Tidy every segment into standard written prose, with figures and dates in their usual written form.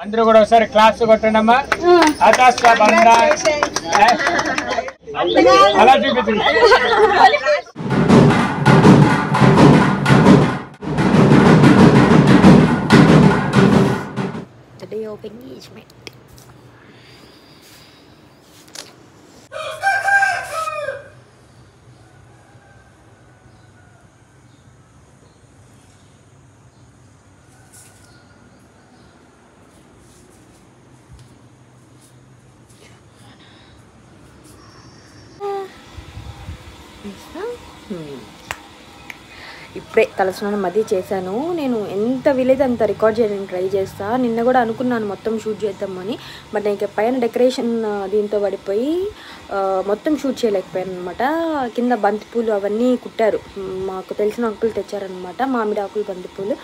అందరూ కూడా ఒకసారి క్లాస్ కొట్టండమ్మా. అలా చూపించండి. Day of engagement. ఇప్పుడే తలస్నానం అది చేశాను. నేను ఎంత వీలైతే అంత రికార్డ్ చేయడానికి ట్రై చేస్తా. నిన్న కూడా అనుకున్నాను మొత్తం షూట్ చేద్దామని, బట్ నేను పైన డెకరేషన్ దీంతో పడిపోయి మొత్తం షూట్ చేయలేకపోయాను అనమాట. కింద బంతిపూలు అవన్నీ కుట్టారు, మాకు తెలిసిన అంకులు తెచ్చారనమాట. మామిడి ఆకులు బంతిపూలు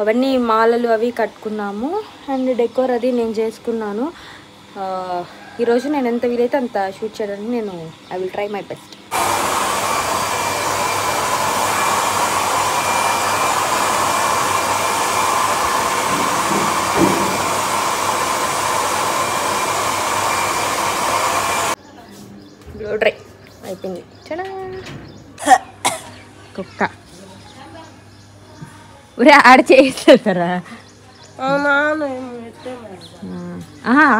అవన్నీ మాలలు అవి కట్టుకున్నాము. అండ్ డెకోర్ అది నేను చేసుకున్నాను. ఈరోజు నేను ఎంత వీలైతే అంత షూట్ చేయడానికి నేను I will try my best. Dry అయిపోయింది. కుక్క ఊరే ఆడ చేస్తారా?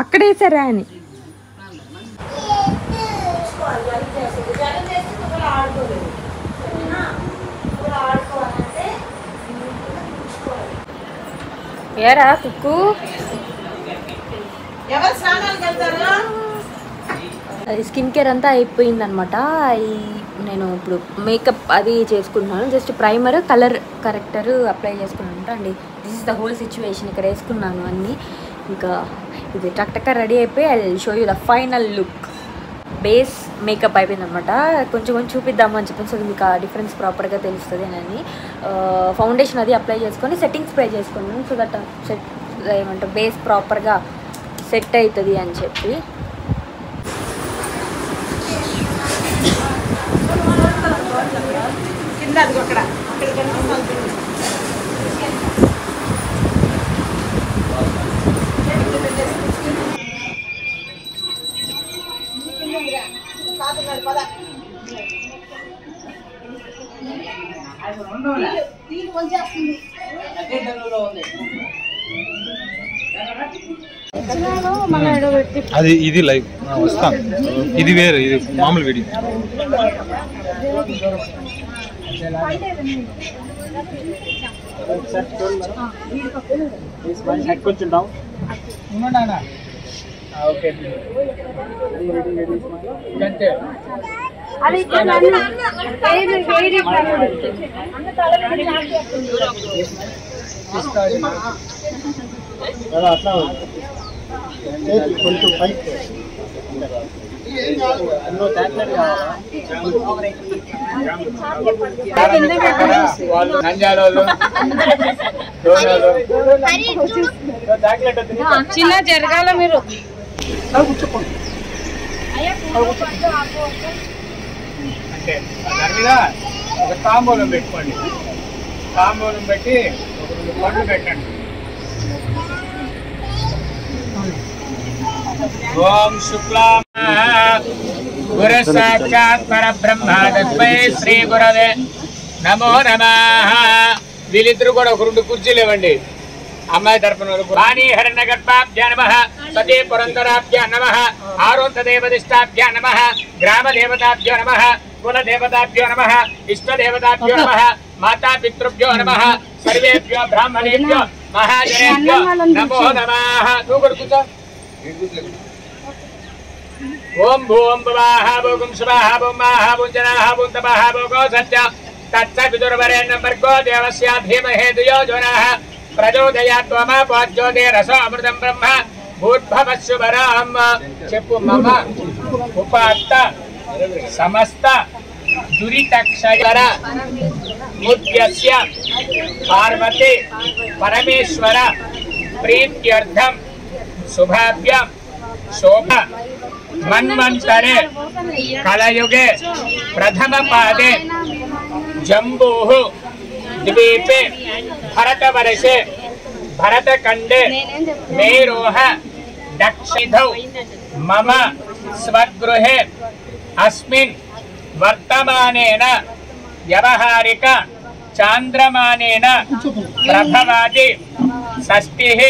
అక్కడ వేసారా అని ఏరా కుక్కు స్కిన్ కేర్ అంతా అయిపోయింది అనమాట. నేను ఇప్పుడు మేకప్ అది చేసుకుంటున్నాను. Just primer colour corrector apply చేసుకున్నాను అండి. This is the whole situation. ఇక్కడ వేసుకున్నాను అన్నీ. ఇంకా ఇది టక్ రెడీ అయిపోయి I will show you the final look. Base makeup అయిపోయింది అనమాట. కొంచెం చూపిద్దాము అని చెప్పి, సో మీకు ఆ డిఫరెన్స్ ప్రాపర్గా తెలుస్తుంది అని ఫౌండేషన్ అది అప్లై చేసుకొని సెట్టింగ్ స్ప్రే చేసుకున్నాను. సో దట్ సెట్ ఏమంటారు బేస్ ప్రాపర్గా సెట్ అవుతుంది అని చెప్పి. అది ఇది లైవ్ వస్తాను. ఇది వేరే, ఇది మామూలు వీడియో. కొంచెం డౌన్ ఓకే. అట్లా కొంచెం పైకి చిన్న జరగాల మీరు అంటే దాని మీద ఒక తాంబూలం పెట్టుకోండి. తాంబూలం పెట్టి ఒక 2 పండ్లు పెట్టండి. ఓం శుక్లాం గురు సాక్షాత్ పరబ్రహ్మ తస్మై శ్రీ గురవే నమో నమః. వీళ్ళిద్దరు కూడా ఒక 2 కుర్చీలు ఇవ్వండి. అమ్మాయి తరపున వాణి హరణ్య గర్భాభ్య నమః, సతీ పురంధరాభ్య నమః, ఆరోంత దేవదిష్టాభ్య నమః, గ్రామ దేవతాభ్యో నమః, కుల దేవతాభ్యో నమః, ఇష్ట దేవతాభ్యో నమః, మాతా పితృభ్యో నమః, సర్వేభ్యో బ్రాహ్మణేభ్యో మహాజనేభ్యో నమో నమః. నువ్వు కూడా కూర్చో. ఓం భూం భువాః భూగుం శుభాః భూం మాః భూం జనాః భూం తపః భూగో సత్య తచ్చ విదుర్వరేణ్యం భర్గో దేవస్య ధీమహి ధియో యో నః ప్రచోదయాత్ త్వమపో జ్యోతిరసో అమృతం బ్రహ్మ భూర్భవస్సువరాం. చెప్పు. మమ ఉపాత్త సమస్త దురితక్షయర ముద్యస్య పార్వతి పరమేశ్వర ప్రీత్యర్థం శుభాభ్యం శోభ మన్వంతరే కలయుగే ప్రథమ పాదే జంబూః ద్వీపే భరతవర్షే भरतखंडे मेरोह दक्षिणौ मम स्वगृहे अस्मिन् वर्तमानेन व्यवहारिक चांद्रमानेन प्रभवादि षष्टिः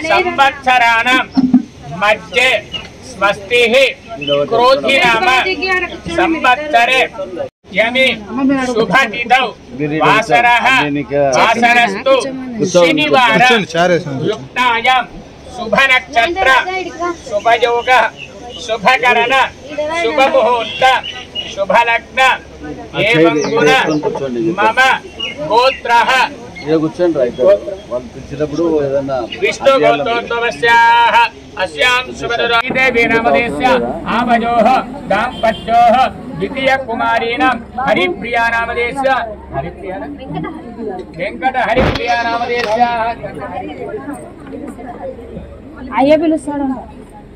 संवत्सराणां मध्ये स्वस्तिः क्रोधिनाम संवत्सरे यमि शुभतिथौ वासरः वासरस्तु शनिवार युक्तायां शुभनक्षत्र शुभयोग शुभकरण शुभमुहूर्त शुभलग्न एवं गुण मम गोत्रः विष्णु गोत्रोद्भवस्याः अस्यां शुभदेवी नामधेयस्य आवयोः दाम्पत्योः द्वितीय कुमारीणां हरिप्रिया नामधेयस्य वेंकट हरिप्रिया नामधेयस्याः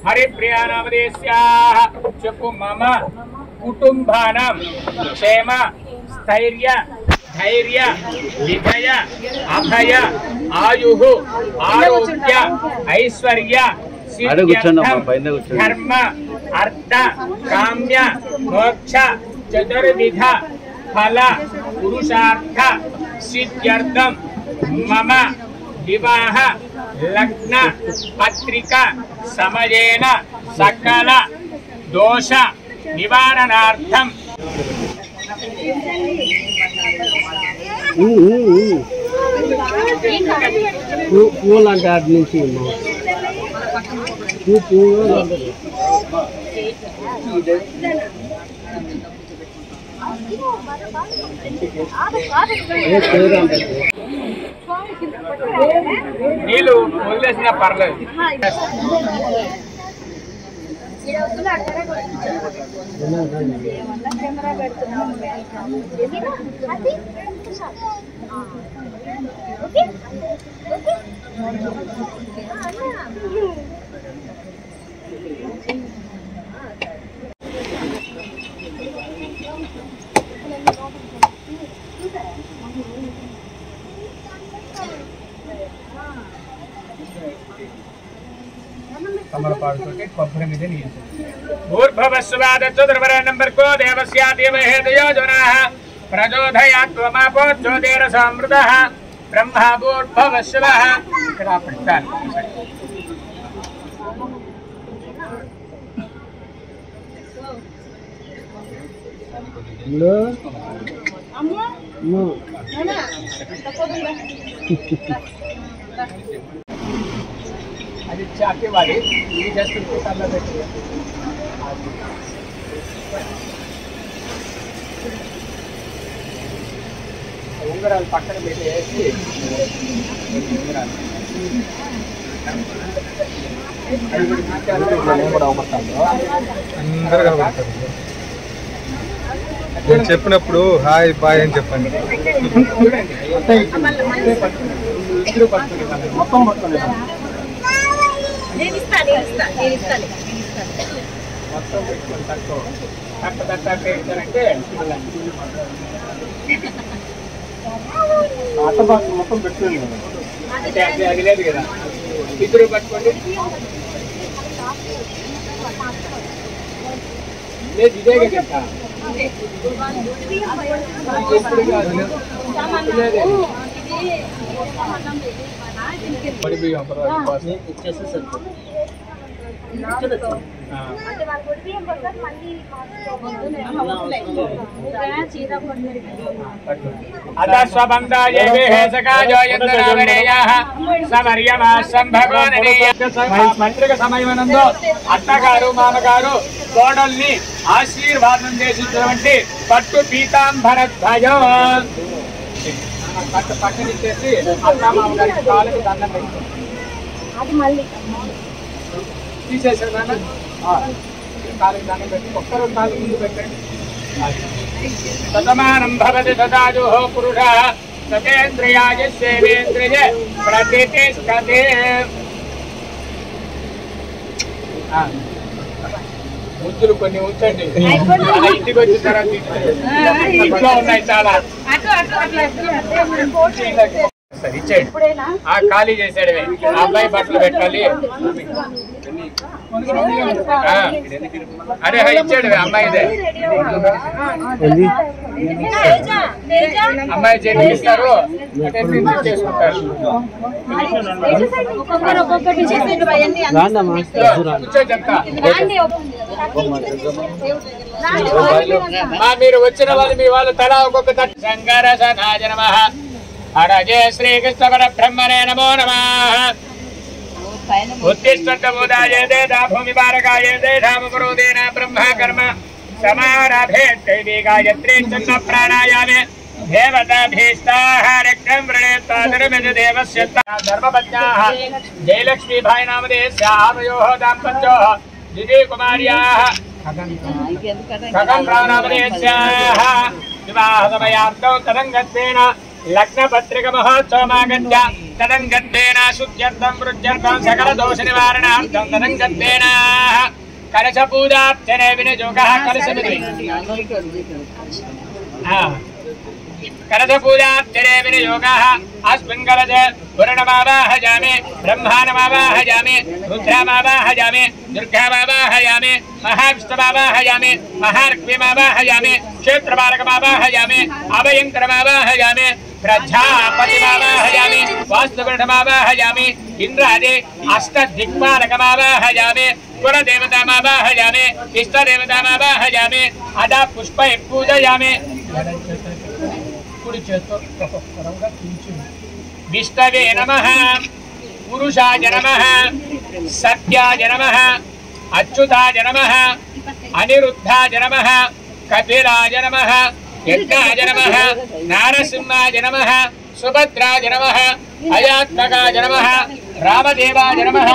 हरिप्रिया नामधेयस्याः चक्कु मम कुटुंबानां क्षेम स्थैर्य धैर्य विजय अभय आयुः आरोग्य ऐश्वर्य धर्म अर्थ काम्य मोक्ष चतुर्विध फल पुरुषार्थ सिद्ध्यर्थं मम विवाह लग्न पत्रिका समयेन सकल दोष निवारणार्थं నీళ్ళు వదిలేసినా పర్లేదు. भूर्भुवस्सुवादच्चतुर्वरे नंबर को देवस्या देवहे दयोजनाः प्रचोदयात् त्वमापो ज्योतिरसामृतः ब्रह्मा भूर्भुवस्सुवः అది చాకేవాలి ఇది జస్ట్ కుక్కర్లో పెట్టి ఉంగరాలు పక్కన పెట్టేసి నేను చెప్పినప్పుడు హాయ్ బాయ్ అని చెప్పండి. మొత్తం పట్టుకోండి. మొత్తం పెట్టుకొని తక్కువ తక్కువ ఏంటంటే అట్టబాక్స్ మొత్తం పెట్టుకోండి. అది లేదు కదా, ఇద్దరు పట్టుకోండి. లేదు ఇదే కదా పడి బియ్యం ఇచ్చేస్తే సరిపోతుంది. మంత్రిక సమయమనందు అత్తగారు మామగారు కోడల్ని ఆశీర్వాదం చేసినటువంటి పట్టు పీతాంబరధ్వజం పట్టు పక్కనిచ్చేసి అత్త మామగారికి కాళ్ళకి దండం పెట్టి తీసేసాను. కాళ్ళకి దండం పెట్టి ఒక్కరు కాళ్ళు ముందు పెట్టండి. సతమానం భవతి సదాజుః పురుషः సతేంద్రియాయ సేవేంద్రియ ప్రతిష్ఠతే. ముద్దులు కొన్ని ఉంచండి, ఇంటికి వచ్చిన తర్వాత ఇంట్లో ఉన్నాయి చాలా. సరే ఇచ్చేయండి. ఖాళీ చేసాడు ఆ అబ్బాయి బట్టలు పెట్టాలి. అరే ఇచ్చాడు అమ్మాయిదే. అమ్మాయి చేపిస్తారు చేసుకుంటారు. కూర్చో చెప్తా. మీరు వచ్చిన వాళ్ళు మీ వాళ్ళు తలా ఒక్కొక్క తట్టు. శంకరసనాయ నమః. హరజే శ్రీకృష్ణ పరబ్రహ్మణే నమో నమః. ఉత్తిష్టబోధాయ దేదా భూమి భారకాయ దేధామపురోదేన బ్రహ్మ కర్మ సమారభే దైవీ గాయత్రీ చన్న ప్రాణాయామే దేవతాభీష్టాః రక్తం వృణేత్తాదరమిద దేవస్య ధర్మపత్న్యాః జయలక్ష్మీ భాయి నామదేస్యామయోః దాంపత్యోః దిదే కుమార్యాః ఖగం నామదేస్యాః వివాహసమయార్థౌ తదంగత్వేన లగ్నపత్రిక మహోత్సవమాగత్య తదంగత్వేన శుద్ధ్యర్థం వృద్ధ్యర్థం సకల దోష నివారణార్థం తదంగత్వేన కలశ పూజార్చనే వినియోగః కలశమిది కలశ పూజార్చనే వినియోగః అస్మిన్ కలశే పురణమావాహయామి బ్రహ్మాణమావాహయామి రుద్రమావాహయామి దుర్గామావాహయామి మహావిష్ణుమావాహయామి మహాలక్ష్మీమావాహయామి క్షేత్రపాలకమావాహయామి అభయంకరమావాహయామి ప్రజాపతిమావాహయామి వాస్తుగణమావాహయామి ఇంద్రాది అష్టదిక్పాలకమావాహయామి కులదేవతామావాహయామి ఇష్టదేవతామావాహయామి అదా పుష్పై పూజయామి. కుడి చేత్తో విష్ణవే నమః. పురుషాయ నమః. సత్యాయ నమః. అచ్యుతాయ నమః. అనిరుద్ధాయ నమః. కపిలాయ నమః. యజ్ఞాయ నమః. నారసింహాయ నమః. సుభద్రాయ నమః. అయాత్మకాయ నమః. రామదేవాయ నమః.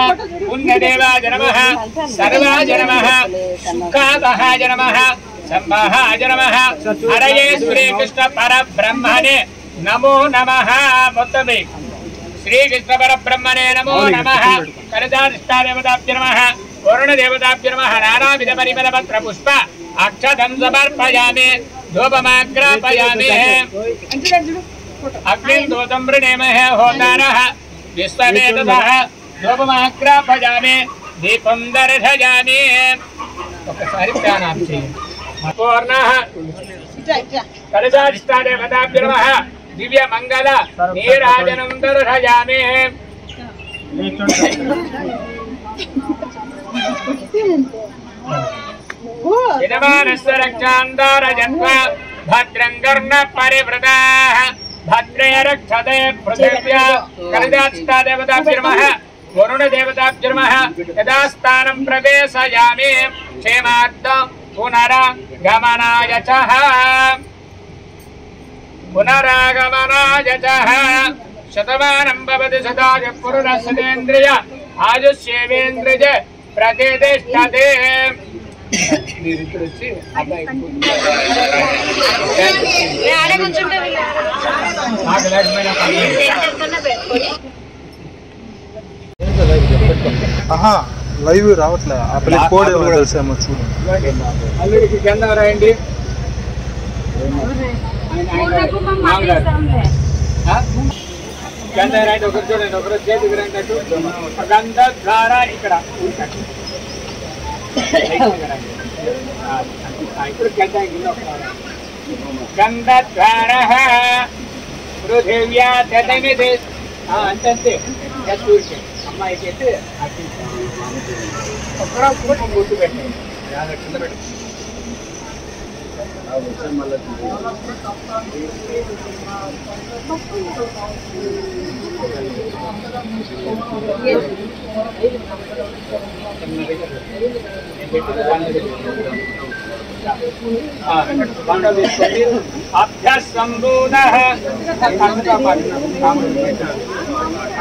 పుణ్యదేవాయ నమః. సర్వాయ నమః. సుఖావహాయ నమః. సంవహాయ నమః. హరయే శ్రీకృష్ణ పరబ్రహ్మణే నమో నమః. మొత్తమే శ్రీకృష్ణ పరబ్రహ్మణే నమో నమః. కలశాధిష్టాదేవతాభ్యో నమః. వరుణదేవతాభ్యో నమః. నానావిధ పరిమళపత్ర పుష్ప అక్షతం సమర్పయామి. ధూపమాగ్రాపయామి. అగ్నిం దూతం వృణేమహే హోతారః విశ్వవేదసః. ధూపమాగ్రాపయామి. దీపం దర్శయామి. ఒకసారి ధ్యానం చేయండి. పూర్ణః కలశాధిష్టాదేవతాభ్యో నమః. దివ్య మంగళ నీరాజనం దర్శయామి. యజమానస్య రక్షాందారజన్వా భద్రం కర్ణ పరివృతాః. భద్రే రక్షతే పృథివ్యా. కలశాధిష్టాదేవతాభ్యో నమః. వరుణదేవతాభ్యో నమః. యదా స్థానం ప్రవేశయామి క్షేమార్థం పునరాగమనాయ చః. పునరాగమనాయ చః. శతమానం భవతి శతాయ పురుషస్యేంద్రియ ఆయుష్యేవేంద్రియ ప్రతిష్టతే. లైవ్ రావట్లే. ఆ పిల్ల కోడ్ ఏమో తెలుసేమో చూడు. అల్లుడికి గంధం రాయండి. గంధం రాయండి. ఒకరు చూడండి, ఒకరు చేతికి రండి. గంధ ద్వారా ఇక్కడ ఇప్పుడు గంధ ద్వారా పృథివ్యా తదమిది. అంతే అమ్మాయికి అయితే ఒక్కరొక్కరు గుర్తు పెట్టండి. కింద పెట్టండి. అభ్యసంబోధః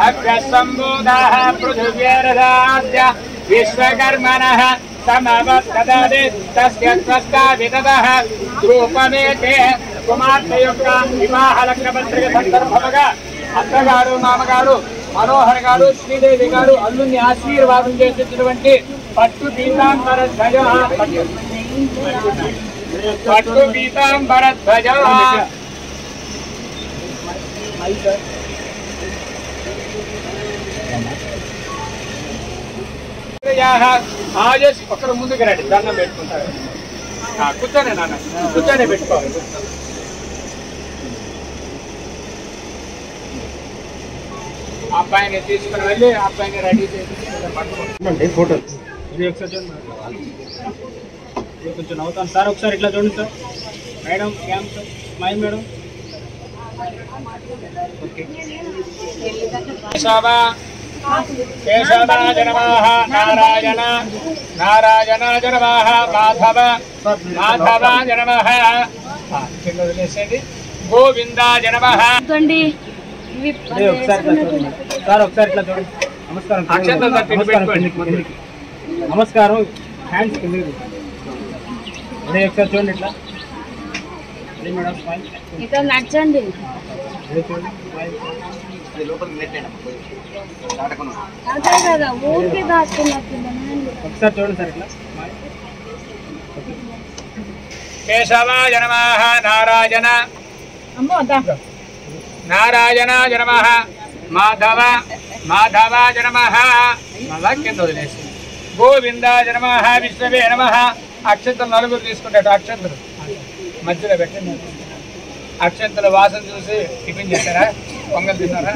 అభ్యసంబోధః పృథివ్యేరదాస్య విశ్వకర్మణః సమవత్తదది తస్య త్వష్టావిదదః రూపమేతే. కుమార్తె యొక్క వివాహ లగ్న పత్రిక సందర్భముగా అత్తగారు మామగారు మనోహర్ గారు శ్రీదేవి గారు అల్లుని ఆశీర్వాదం చేసినటువంటి పట్టు పీతాంబర ధ్వజ పట్టు పీతాంబర ధ్వజ సౌభాగ్యాః ఆయుష్ ఒకరు ముందుకు రండి దండం పెట్టుకుంటారు కూర్చోనే నాన్న కూర్చొని పెట్టుకోవాలి అబ్బాయిని తీసుకుని వెళ్ళి అబ్బాయిని రెడీ చేసి ఫోటో ఇది ఒకసారి చూడండి కొంచెం నవ్వుతాను సార్ ఒకసారి ఇట్లా చూడండి sir madam cam sir smile madam okay కేశవాయ నమః నారాయణ నారాయణాయ నమః మాధవ మాధవాయ నమః కింద వదిలేసేది గోవిందాయ నమః సార్ ఒకసారి ఇట్లా చూడండి నమస్కారం అక్షంతలు తట్టి పెట్టుకోండి నమస్కారం హ్యాండ్స్ కింద ఒకసారి చూడండి ఇట్లా మేడం స్మైల్ ఇట్లా నచ్చండి అదే కదా ఊరికే దాచుకున్నట్టుందండి ఒకసారి చూడండి సార్ ఇట్లా కేశవాయ నమః నారాయణ అమ్మో అదా నారాయణాయ నమః మాధవ మాధవాయ నమః కింద వదిలేసి గోవిందాయ నమః విష్ణవే నమః అక్షంతలు నలుగురు తీసుకుంటాడు అక్షంతలు మధ్యలో పెట్టండి అక్షంతల వాసన చూసి టిఫిన్ చేశారా పొంగల్ తిన్నారా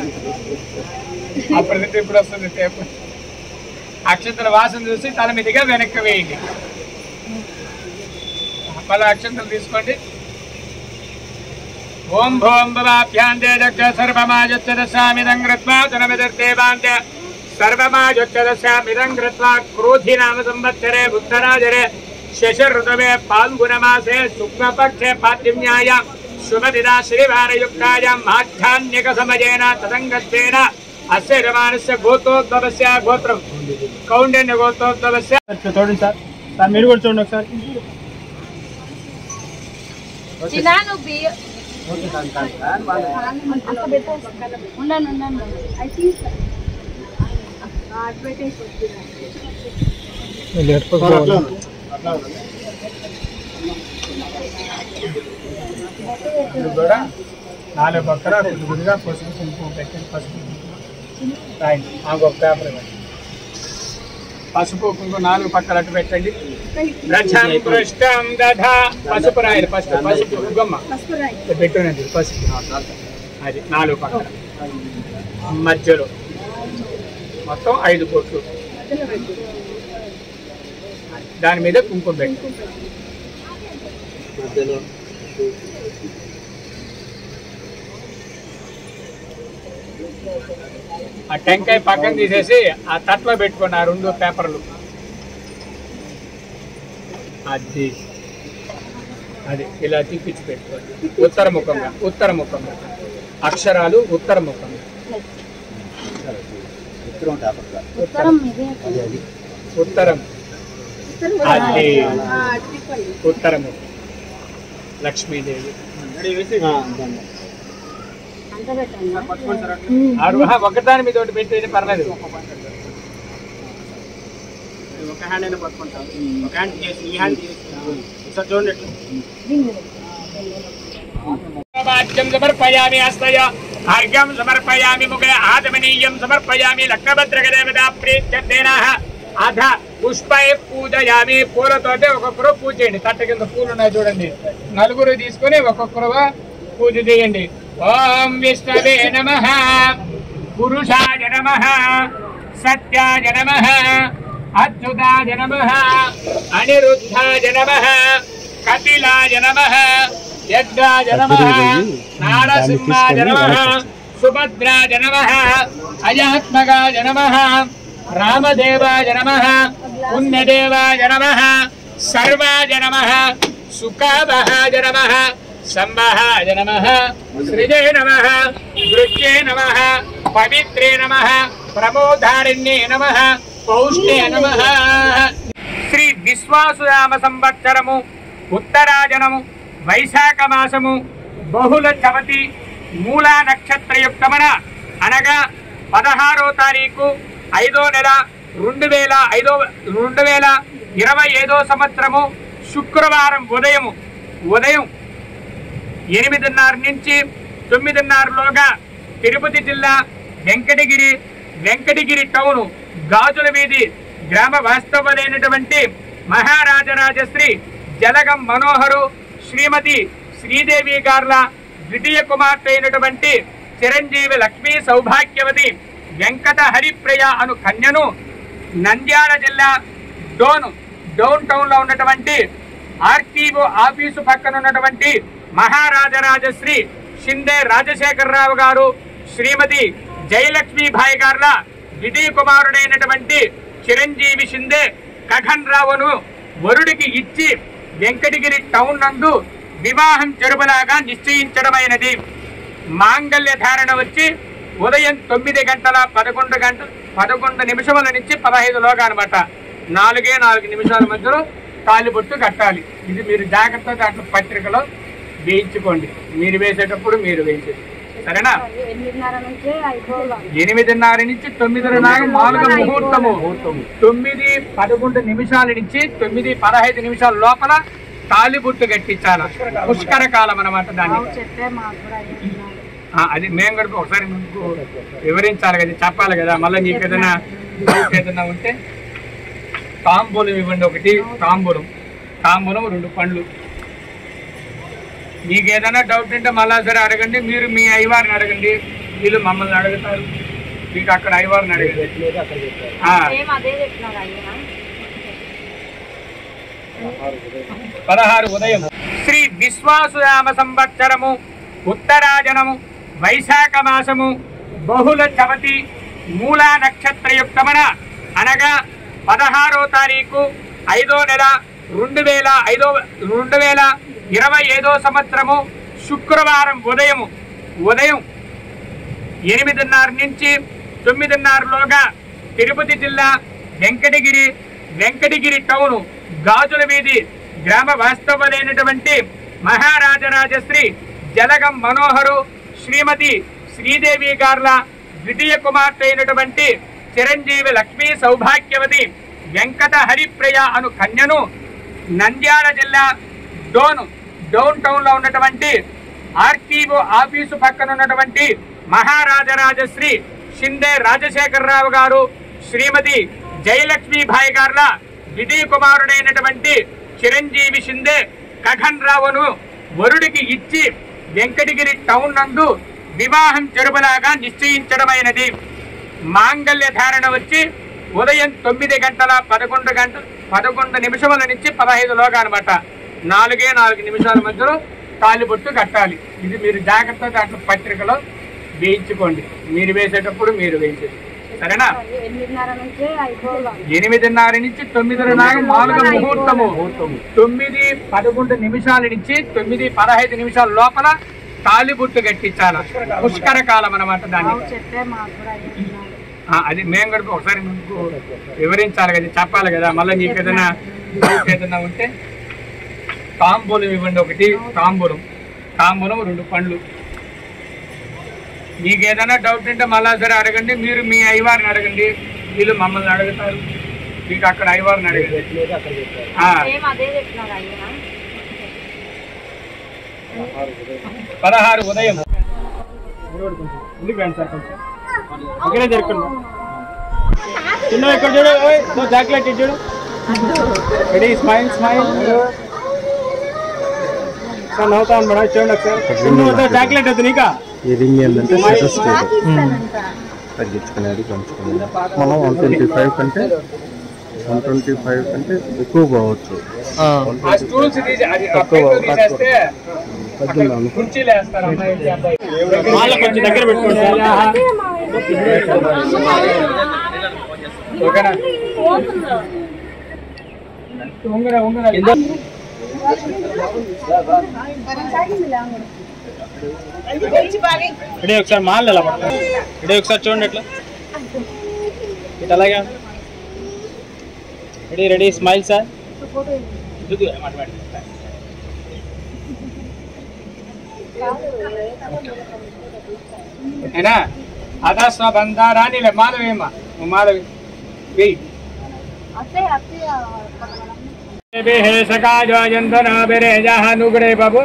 అప్పుడు తింటే ఇప్పుడు వస్తుంది టేపు అక్షంతల వాసన చూసి తల మీదుగా వెనక్కి వేయండి మళ్ళీ అక్షంతలు తీసుకోండి ఓం భోం భవాభ్యాంతే దక్ష సర్వమాజొచ్చదశామిదం కృత్వా తనమిదర్దేవాంతే సర్వమాజొచ్చదశామిదం కృత్వా క్రోధి నామ సంవత్సరే ఉత్తరాజరే శశఋతవే పాల్గుణమాసే శుక్లపక్షే పాద్యమ్యాయాం శుభదినా శ్రీవారయుక్తాయాం మాధ్యాన్యక సమయేన తదంగత్వేన అస్య రమానస్య గోత్రోద్భవస్య గోత్రం కౌండిన్య గోత్రోద్భవస్య చూడండి సార్ సార్ మీరు కూడా చూడండి ఒకసారి చిన్నా నువ్వు బియ్య ఉండండి ఉండండి ఐ థింక్ ఇది కూడా 4 పక్కన కొద్దిగా పసుపు కుంకుమ పెట్టండి పసుపు రాయండి ఒక పేపర్ ఇవ్వండి పసుపు కుంకుమ 4 పక్కన అట్టు పెట్టండి రక్షం పృష్టం దధా పసుపు రాయాలి పసుపు పసుపు కుంకుమ పెట్టునండి పసుపు అది 4 పక్కన మధ్యలో మొత్తం 5 బొట్లు దాని మీద కుంకుమ పెట్టి ఆ టెంకాయ పక్కన తీసేసి ఆ తట్లో పెట్టుకోండి ఆ 2 పేపర్లు అది అది ఇలా తిప్పించి పెట్టుకోండి ఉత్తర ముఖంగా అక్షరాలు ఉత్తర ముఖంగా ఉత్తరం అది ఉత్తరము లక్ష్మీదేవి ఒకదాని మీద ఒకటి పెట్టేది పర్లేదు ఒక హ్యాండ్ అయినా పట్టుకుంటాం ఒక హ్యాండ్ చేసి ఈ హ్యాండ్ ఒకసారి చూడండి వాక్యం సమర్పయామి హస్తయ అర్ఘ్యం సమర్పయామి ముఖే ఆదమనీయం సమర్పయామి లక్ష్మభద్రగదేవతా ప్రీత్యర్థేనః అధ పుష్పై పూజయామి పూలతోటి ఒక్కొక్కరు పూజ చేయండి తట్ట కింద పూలు ఉన్నాయి చూడండి నలుగురు తీసుకొని ఒక్కొక్కరు పూజ చేయండి ఓం విష్ణవే నమః పురుషాయ నమః సత్యాయ నమః అచ్యుతాయ నమః అనిరుద్ధాయ నమః కపిలాయ నమః యజ్ఞాయ నమః నారసింహాయ నమః సుభద్రాయ నమః అయాత్మకాయ నమః రామదేవాయ నమః పుణ్యదేవాయ నమః సర్వాయ నమః సుఖావహాయ నమః సంవహాయ నమః శ్రీజే నమః దృశ్యే నమః పవిత్రే నమః ప్రమోదారిణ్యే నమః పౌష్ణే నమః. శ్రీ విశ్వాసునామ సంవత్సరము ఉత్తరాజనము వైశాఖ మాసము బహుళ చవతి మూలా నక్షత్రయుక్తమన అనగా 16వ తారీఖు 5వ నెల 2025 సంవత్సరము శుక్రవారం ఉదయం 8:30 నుంచి 9:30లోగా తిరుపతి జిల్లా వెంకటగిరి టౌను గాజుల వీధి గ్రామ వాస్తవులైనటువంటి మహారాజరాజశ్రీ జలగం మనోహరు శ్రీమతి శ్రీదేవి గార్ల ద్వితీయ కుమార్తె అయినటువంటి చిరంజీవి లక్ష్మీ సౌభాగ్యవతి వెంకట హరిప్రియ అను కన్యను నంద్యాల జిల్లా డౌన్ టౌన్ లో ఉన్నటువంటి ఆర్టీఓ ఆఫీసు పక్కన ఉన్నటువంటి మహారాజరాజశ్రీ షిందే రాజశేఖరరావు గారు శ్రీమతి జయలక్ష్మీబాయి గార్ల ద్వితీయ కుమారుడైనటువంటి చిరంజీవి షిందే కఘన్ రావును వరుడికి ఇచ్చి వెంకటగిరి టౌన్ నందు వివాహం జరుపులాగా నిశ్చయించడమైనది. మాంగళ్య ధారణ వచ్చి ఉదయం 9 గంటల 11 నిమిషముల నుంచి 15 లోగా అనమాట. 4 నిమిషాల మధ్యలో తాలిబొట్టు కట్టాలి. ఇది మీరు జాగ్రత్తగా దాంట్లో పత్రికలో వేయించుకోండి. మీరు వేసేటప్పుడు మీరు వేయించేది సరేనా. 8:30 నుంచి 9:30 మామూలుగా ముహూర్తము. 9:11 నిమిషాల నుంచి 9:15 నిమిషాల లోపల తాలిబొట్టు కట్టించాలి. పుష్కర కాలం అనమాట దాన్ని. అది మేము కూడా ఒకసారి మీకు వివరించాలి కదా, చెప్పాలి కదా. మళ్ళీ నీకు ఏదైనా ఉంటే తాంబూలం ఇవ్వండి. ఒకటి తాంబూలం 2 పండ్లు. మీకు ఏదైనా డౌట్ ఉంటే మళ్ళా సరే అడగండి. మీరు మీ అయ్యవారిని అడగండి, వీళ్ళు మమ్మల్ని అడుగుతారు. మీకు అక్కడ అయ్యవారిని అడగండి. 16 ఉదయం శ్రీ విశ్వాసురామ సంవత్సరము ఉత్తరాజనము వైశాఖ మాసము బహుళ చవతి మూలా నక్షత్రయుక్తమన అనగా 16వ తారీఖు 5వ నెల 2025 సంవత్సరము శుక్రవారం ఉదయం 8:30 నుంచి 9:30 లోగా తిరుపతి జిల్లా వెంకటగిరి టౌన్ గాజుల వీధి గ్రామ వాస్తవులైనటువంటి మహారాజరాజశ్రీ జలగం మనోహరు శ్రీమతి శ్రీదేవి గార్ల ద్వితీయ కుమార్తె అయినటువంటి చిరంజీవి లక్ష్మీ సౌభాగ్యవతి వెంకట హరిప్రియ అను కన్యను నంద్యాల జిల్లా డౌన్ టౌన్ లో ఉన్నటువంటి ఆర్టీఓ ఆఫీసు పక్కన ఉన్నటువంటి మహారాజరాజశ్రీ షిందే రాజశేఖరరావు గారు శ్రీమతి జయలక్ష్మీబాయి గార్ల ద్వితీయ కుమారుడైనటువంటి చిరంజీవి షిందే కఘన్ రావును వరుడికి ఇచ్చి వెంకటగిరి టౌన్ నందు వివాహం జరుపులాగా నిశ్చయించడమైనది. మాంగళ్య ధారణ వచ్చి ఉదయం 9 గంటల 11 నిమిషముల నుంచి 15 లోగా అనమాట. 4 నిమిషాల మధ్యలో తాలిబొట్టు కట్టాలి. ఇది మీరు జాగ్రత్తగా దాంట్లో పత్రికలో వేయించుకోండి. మీరు వేసేటప్పుడు మీరు వేయించేది సరేనా. 8:30 నుంచి 9:30 మామూలుగా ముహూర్తము. 9:11 నిమిషాల నుంచి 9:15 నిమిషాల లోపల తాలిబొట్టు కట్టించాలి. పుష్కర కాలం అనమాట దాన్ని. అది మేము కూడా ఒకసారి మీకు వివరించాలి కదా, చెప్పాలి కదా. మళ్ళీ నీకు ఏదైనా ఉంటే తాంబూలం ఇవ్వండి. ఒకటి తాంబూలం 2 పండ్లు. మీకు ఏదైనా డౌట్ ఉంటే మళ్ళా సరే అడగండి. మీరు మీ అయ్యవారిని అడగండి, వీళ్ళు మమ్మల్ని అడుగుతారు. మీకు అక్కడ అయ్యవారిని అడగండి. 16 ఉదయం ఓకేనా జరుపుకుందాం. చిన్న ఇక్కడ చూడు, చాక్లెట్ చూడు. రెడీ స్మైల్ సార్ నవ్వుతాను మేడం. చూడండి ఒకసారి. చాక్లెట్ వద్దు నీకా. ఇది ఏంటంటే తగ్గించుకునేది పెంచుకునేది. మనం 125 కంటే ఎక్కువ పోవచ్చు. కొంచెం దగ్గర పెట్టుకోండి. ఓకేనా. ఒకసారి మాల్ ఎలా పడతాయి. ఒకసారి చూడండి ఎట్లా ఇట్ అలాగే. Ready smile sir. ఓకేనా. అదా స్వబంధారాని మాలవేమా మాలవి వెయ్యి సకాజంతనాభిరేజానుగ్రే బాబు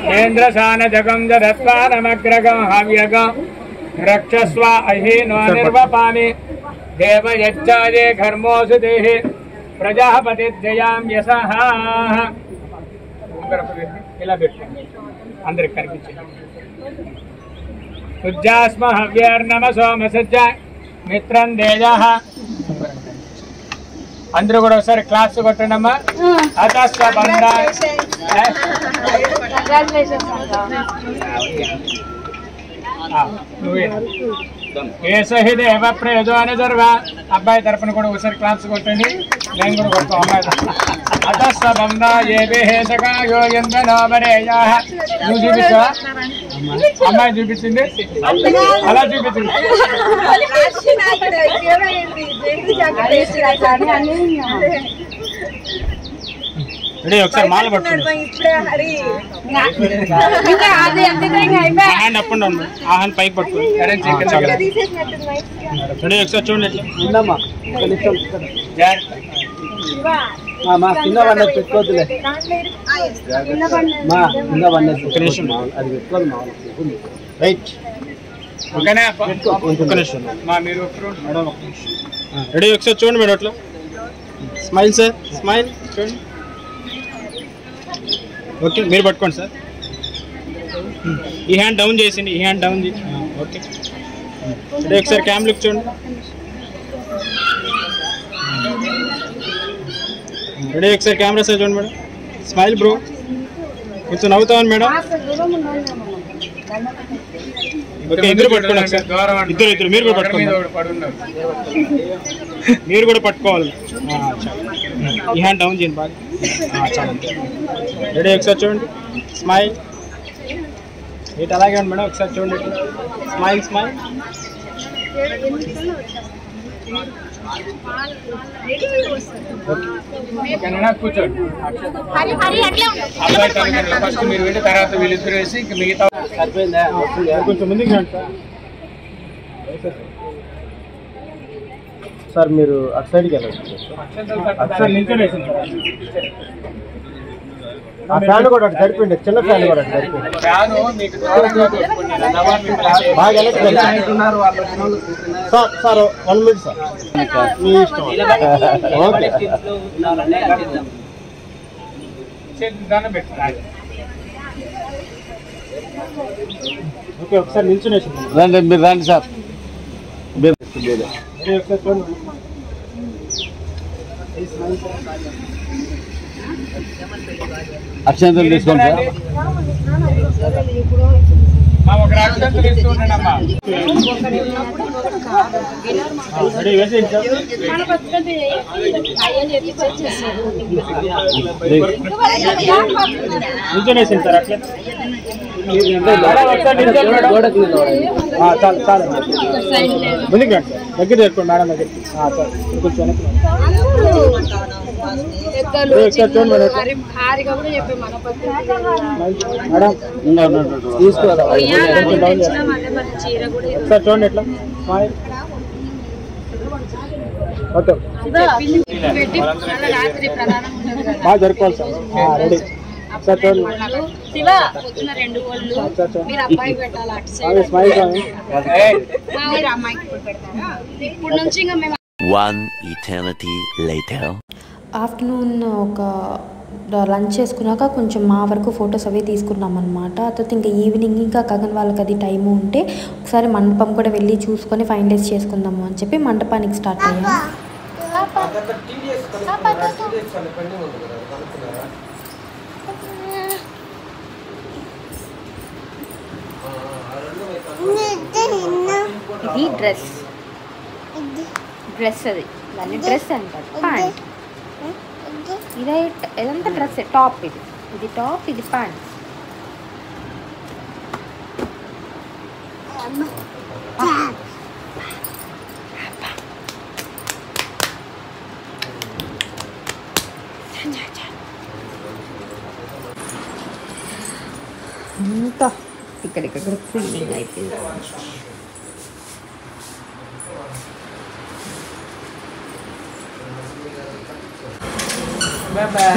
కేంద్రసాన జగం జరత్వానమగ్రగం హవ్యగం రక్షస్వ అహీనో నిర్వపాని దేవయచ్చాదే ఘర్మోసు దేహి ప్రజాపతి జయాం యసః. ఇలా పెట్టుకోండి అందరికి కనిపించింది. ఉజ్జాస్మ హవ్యర్నమ సోమ సజ్జ మిత్రం దేజః. అందరూ కూడా ఒకసారి క్లాస్ కొట్టండమ్మా. అతస్వ బంధ ఏసహి దేవ ప్రేదో అని జర్వ. అబ్బాయి తరపున కూడా ఒకసారి క్లాస్ కొట్టండి. నేను కూడా కొడతాం అమ్మాయి. అతస్వ బంధ ఏసకాయో ఎందనోమరేయ. నువ్వు చూపించా అమ్మాయి చూపించింది అలా చూపించింది. రెడీ ఒకసారి మాల పట్టుకోండి. హ్యాండ్ అప్ అండ్ డౌన్, ఆ హ్యాండ్ పైకి పట్టుకోండి. రెడీ ఒకసారి చూడండి. కింద బండి పెట్టుకోవద్దులే. ఒక నిమిషం అది పెట్టుకోదు మామూలు. రైట్. ఓకేనా? ఒక నిమిషం మీరు రెడీ ఒకసారి చూడండి మేడం. అట్లా స్మైల్ సార్, స్మైల్ చూడండి. ఓకే మీరు పట్టుకోండి సార్. ఈ హ్యాండ్ డౌన్ చేసింది, ఈ హ్యాండ్ డౌన్ చేసి. ఓకే రెడీ ఒకసారి క్యామ్ లుక్ చూడండి. రెడీ ఒకసారి కెమెరా సార్ చూడండి మేడం. Smile bro. కొంచెం నవ్వుతామని మేడం. ఓకే ఇద్దరు పట్టుకోండి సార్. ఇద్దరు మీరు కూడా పట్టుకోండి. మీరు కూడా పట్టుకోవాలి. ఈ హ్యాండ్ డౌన్ చేయండి బాగా. చాలా రెడీ ఒకసారి చూడండి. స్మైల్. ఇటు అలాగే ఉంది మేడం. ఒకసారి చూడండి. Smile smile. కూర్చోండి. అబ్బాయి తరగతిలో ఫస్ట్ మీరు వెళ్ళి తర్వాత వీళ్ళిద్దరు వేసి ఇంక మిగతా సరిపోయిందా? కొంచెం ముందుకు రండి సార్. సార్ మీరు అటు సైడ్కి వెళ్ళండి. ఒకసారి నిల్చొని వేసింది సార్. ఆ ఫ్యాన్ కూడా అటు సరిపోయింది. చిన్న ఫ్యాన్ కూడా అటు సరిపోయింది. ఫ్యాను మీకు దూరంగా పెట్టుకోండి. బాగా electric sir. Sir 1 minute sir, మీ ఇష్టం. ఓకే దాన్ని పెట్టుకోండి. ఓకే ఒకసారి నిల్చొని వేసింది. రండి, మీరు రండి సార్. రెడీ ఒకసారి చూడండి. అక్షంతలు తీసుకోండి సార్. ఒక రాక్షసులు ఇస్తూ ఉండండమ్మా. రెడీ వేసేయండి సార్. నిల్చొని వేసింది సార్. అట్లా ఒకసారి నిల్చొని మేడం. చాలు చాలు. ముందుకు రండి సార్. దగ్గర చేసుకోండి మేడం దగ్గరికి. చాలు కొంచెం వెనక్కి రండి. ఒకసారి చూడండి మేడం. మేడం తీసుకోవాలి. ఒకసారి చూడండి ఎట్లా. ఓకే బాగా జరుపుకోవాలి సార్. రెడీ సార్ చూడండి. Smile One eternity later. Afternoon ఒక లంచ్ చేసుకున్నాక కొంచెం మా వరకు ఫొటోస్ అవి తీసుకున్నాం అనమాట. తర్వాత ఇంకా ఈవినింగ్ ఇంకా గగన్ వాళ్ళకి అది టైము ఉంటే ఒకసారి మండపం కూడా వెళ్ళి చూసుకొని ఫైనలైజ్ చేసుకుందాము అని చెప్పి మండపానికి స్టార్ట్ అయ్యాము. ఇది డ్రెస్ అది దాన్ని డ్రెస్ అంటారు. ప్యాంట్ ఇదంతా డ్రెస్. టాప్ ఇది టాప్, ఇది ప్యాంట్. అంతా ఇక్కడ క్లీనింగ్ అయిపోయింది. Bye bye.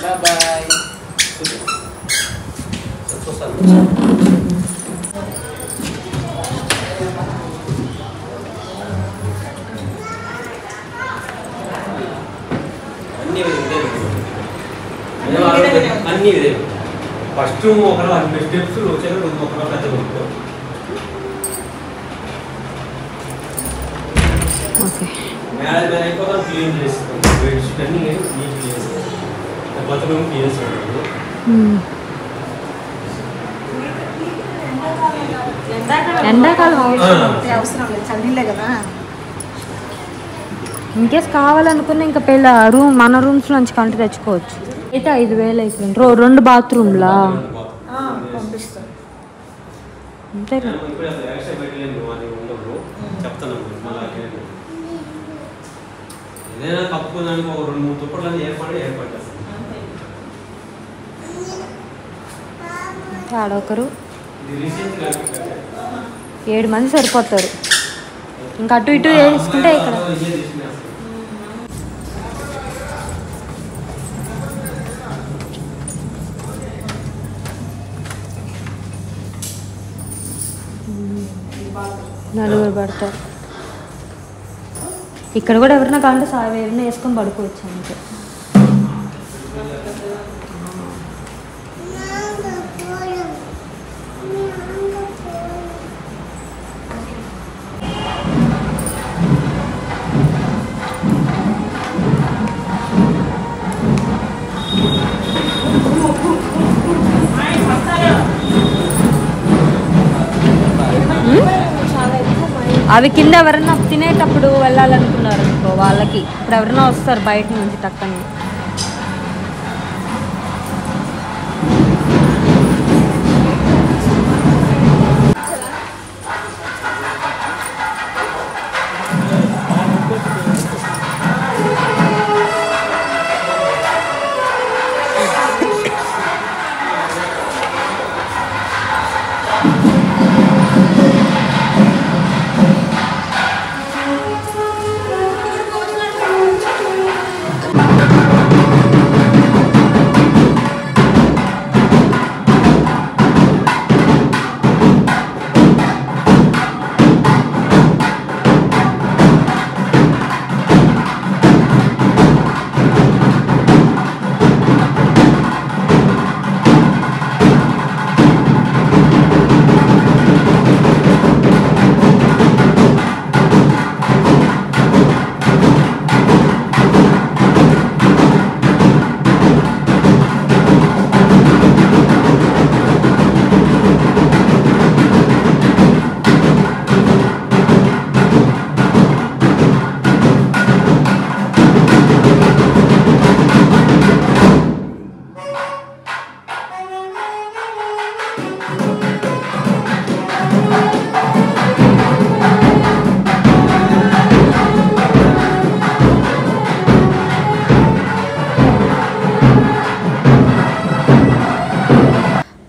Bye bye. అన్నీ ఇదే ఫస్ట్ ఒకరు అన్ని స్టెప్స్ వచ్చాక రెండు ఒకరు పెద్ద కొనుక్కో ఓకే మ్యారేజ్ అయిపోతే క్లీన్ చేస్తాం బెడ్షీట్ అన్నీ నీట్ చేస్తాం కొత్త రూమ్ క్లీన్ చేస్తాం ఎండాకాలం అవసరం లేదు చదివిలే కదా ఇన్కేస్ కావాలనుకున్న ఇంకా రూమ్ మన రూమ్స్ నుంచి కంటి తెచ్చుకోవచ్చు అయితే 5,000 అయిపోయింది 2 బాత్రూమ్లా పంపిస్తాను అంతే చెప్తాను ఏదైనా కప్పుకోదానికి ఒక 2-3 తుప్పట్లని ఏర్పాటు చేస్తాను ఆడొకరు ఇది రీసెంట్గా 7 మంది సరిపోతారు ఇంకా అటు ఇటు వేసుకుంటే ఇక్కడ నలుగురు పడతారు ఇక్కడ కూడా ఎవరైనా కావాలంటే ఎవరైనా వేసుకొని పడుకోవచ్చు అంతే అవి కింద ఎవరైనా తినేటప్పుడు వెళ్ళాలనుకున్నారు అనుకో వాళ్ళకి ఇప్పుడు ఎవరైనా వస్తారు బయట నుంచి టక్కని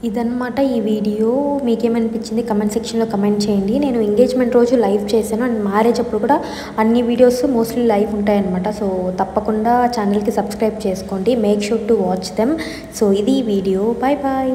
ఇదన్నమాట ఈ వీడియో. మీకేమనిపించింది కమెంట్ సెక్షన్లో కమెంట్ చేయండి. నేను ఎంగేజ్మెంట్ రోజు లైవ్ చేశాను అండ్ మ్యారేజ్ అప్పుడు కూడా అన్ని వీడియోస్ మోస్ట్లీ లైవ్ ఉంటాయన్నమాట. సో తప్పకుండా ఛానల్కి సబ్స్క్రైబ్ చేసుకోండి. Make sure to watch them. So ఇది వీడియో. Bye bye.